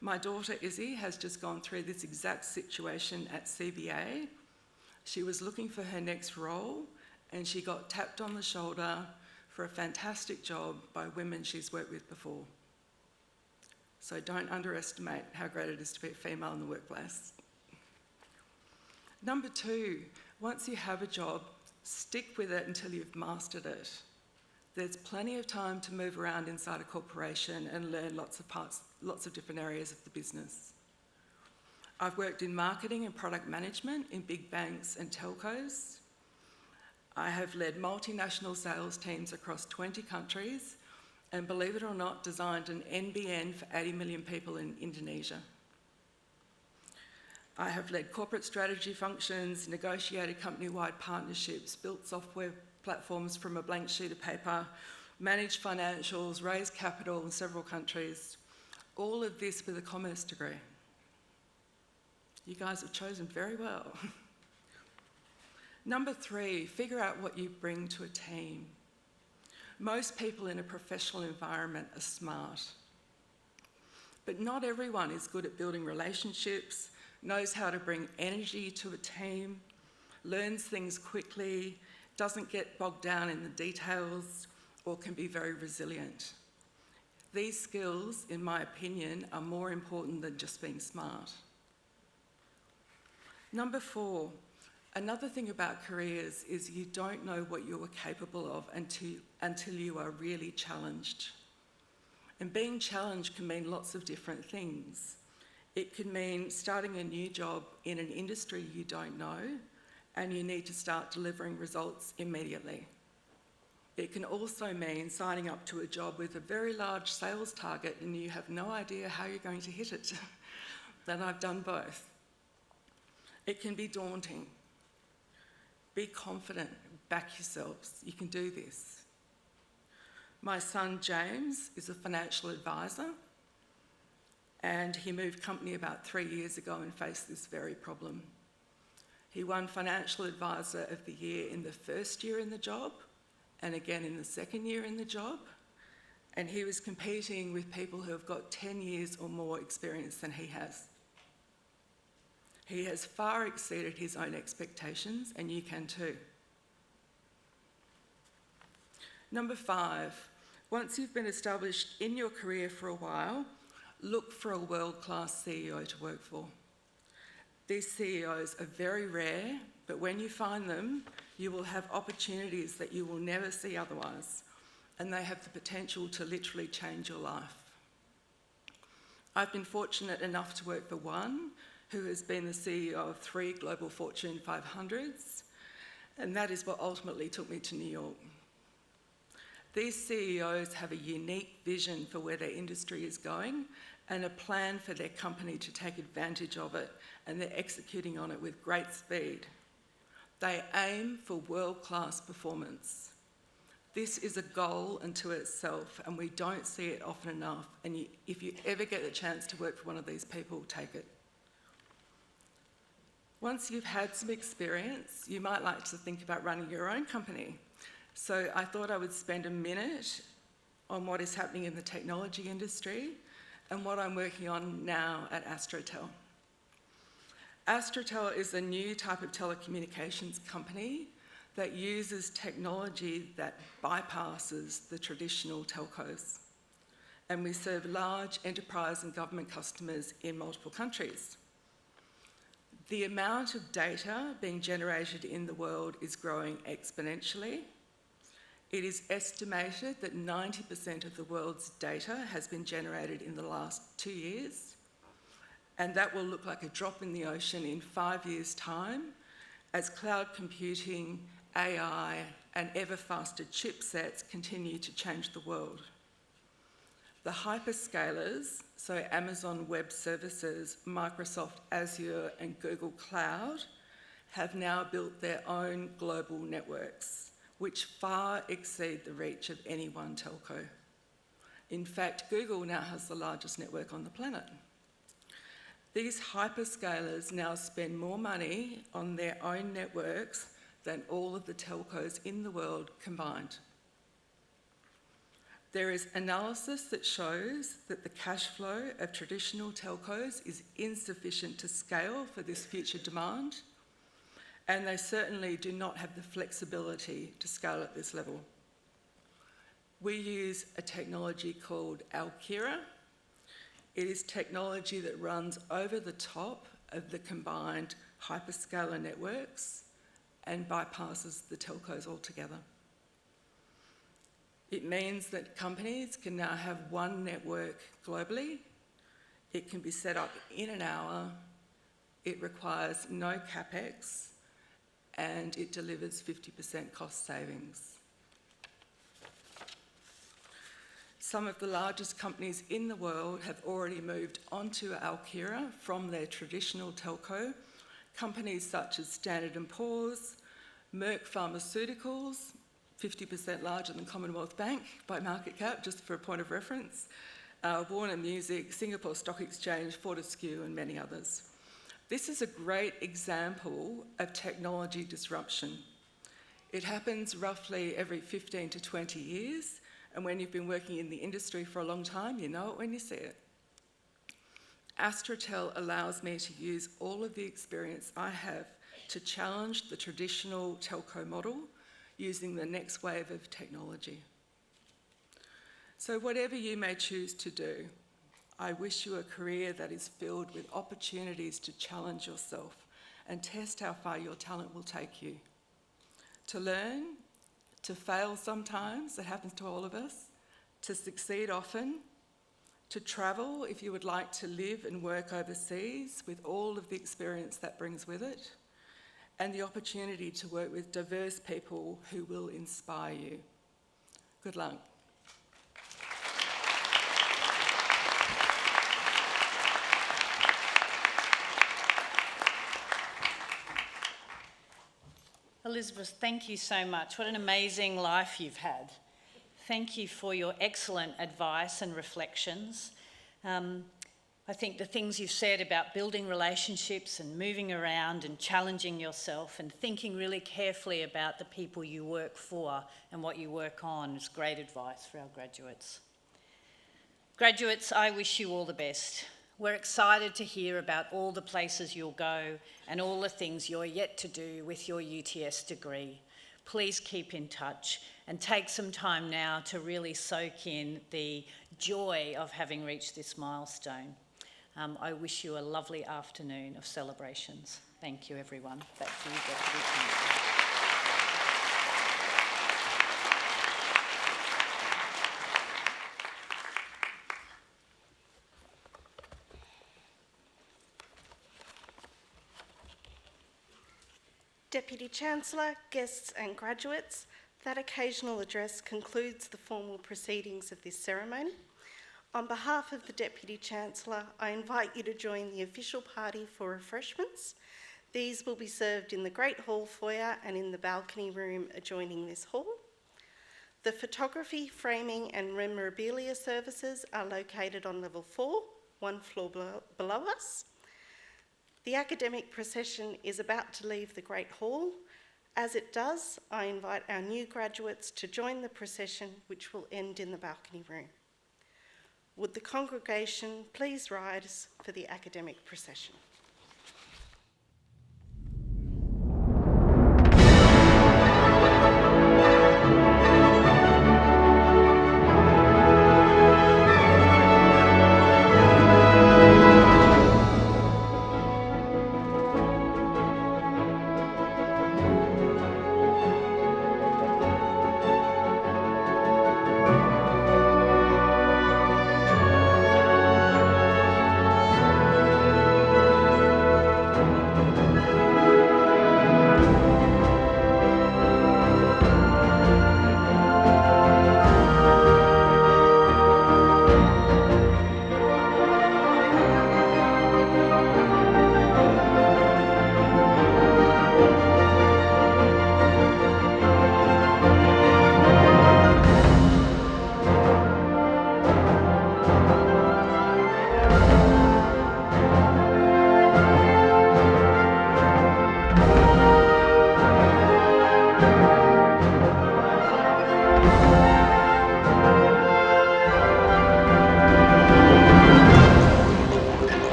My daughter Izzy has just gone through this exact situation at CBA. She was looking for her next role and she got tapped on the shoulder for a fantastic job by women she's worked with before. So don't underestimate how great it is to be a female in the workplace. Number 2, once you have a job, stick with it until you've mastered it. There's plenty of time to move around inside a corporation and learn lots of different areas of the business. I've worked in marketing and product management in big banks and telcos. I have led multinational sales teams across 20 countries and, believe it or not, designed an NBN for 80 million people in Indonesia. I have led corporate strategy functions, negotiated company-wide partnerships, built software platforms from a blank sheet of paper, managed financials, raised capital in several countries. All of this with a commerce degree. You guys have chosen very well. Number 3, figure out what you bring to a team. Most people in a professional environment are smart, but not everyone is good at building relationships, knows how to bring energy to a team, learns things quickly, doesn't get bogged down in the details, or can be very resilient. These skills, in my opinion, are more important than just being smart. Number 4, another thing about careers is you don't know what you are capable of until you are really challenged. And being challenged can mean lots of different things. It could mean starting a new job in an industry you don't know and you need to start delivering results immediately. It can also mean signing up to a job with a very large sales target and you have no idea how you're going to hit it. Then I've done both. It can be daunting. Be confident, back yourselves, you can do this. My son James is a financial advisor and he moved company about 3 years ago and faced this very problem. He won Financial Advisor of the Year in the first year in the job and again in the second year in the job, and he was competing with people who have got 10 years or more experience than he has. He has far exceeded his own expectations, and you can too. Number 5, once you've been established in your career for a while, look for a world-class CEO to work for. These CEOs are very rare, but when you find them, you will have opportunities that you will never see otherwise, and they have the potential to literally change your life. I've been fortunate enough to work for one who has been the CEO of 3 global Fortune 500s, and that is what ultimately took me to New York. These CEOs have a unique vision for where their industry is going and a plan for their company to take advantage of it, and they're executing on it with great speed. They aim for world-class performance. This is a goal unto itself, and we don't see it often enough, and if you ever get the chance to work for one of these people, take it. Once you've had some experience, you might like to think about running your own company. So I thought I would spend a minute on what is happening in the technology industry and what I'm working on now at Astrotel. Astrotel is a new type of telecommunications company that uses technology that bypasses the traditional telcos. And we serve large enterprise and government customers in multiple countries. The amount of data being generated in the world is growing exponentially. It is estimated that 90% of the world's data has been generated in the last 2 years, and that will look like a drop in the ocean in 5 years' time as cloud computing, AI, and ever faster chipsets continue to change the world. The hyperscalers, so Amazon Web Services, Microsoft Azure, and Google Cloud, have now built their own global networks, which far exceed the reach of any one telco. In fact, Google now has the largest network on the planet. These hyperscalers now spend more money on their own networks than all of the telcos in the world combined. There is analysis that shows that the cash flow of traditional telcos is insufficient to scale for this future demand, and they certainly do not have the flexibility to scale at this level. We use a technology called Alkira. It is technology that runs over the top of the combined hyperscaler networks and bypasses the telcos altogether. It means that companies can now have one network globally. It can be set up in an hour. It requires no capex, and it delivers 50% cost savings. Some of the largest companies in the world have already moved onto Alkira from their traditional telco. Companies such as Standard & Poor's, Merck Pharmaceuticals, 50% larger than Commonwealth Bank by market cap, just for a point of reference, Warner Music, Singapore Stock Exchange, Fortescue, and many others. This is a great example of technology disruption. It happens roughly every 15 to 20 years, and when you've been working in the industry for a long time, you know it when you see it. Astrotel allows me to use all of the experience I have to challenge the traditional telco model using the next wave of technology. So whatever you may choose to do, I wish you a career that is filled with opportunities to challenge yourself and test how far your talent will take you. To learn, to fail sometimes, that happens to all of us, to succeed often, to travel if you would like to live and work overseas with all of the experience that brings with it, and the opportunity to work with diverse people who will inspire you. Good luck. Elizabeth, thank you so much. What an amazing life you've had. Thank you for your excellent advice and reflections. I think the things you've said about building relationships and moving around and challenging yourself and thinking really carefully about the people you work for and what you work on is great advice for our graduates. Graduates, I wish you all the best. We're excited to hear about all the places you'll go and all the things you're yet to do with your UTS degree. Please keep in touch and take some time now to really soak in the joy of having reached this milestone. I wish you a lovely afternoon of celebrations. Thank you, everyone. Back to you, Deputy Chancellor. Deputy Chancellor, guests and graduates, that occasional address concludes the formal proceedings of this ceremony. On behalf of the Deputy Chancellor, I invite you to join the official party for refreshments. These will be served in the Great Hall foyer and in the balcony room adjoining this hall. The photography, framing and memorabilia services are located on level 4, one floor below us. The academic procession is about to leave the Great Hall. As it does, I invite our new graduates to join the procession, which will end in the balcony room. Would the congregation please rise for the academic procession?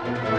Thank you.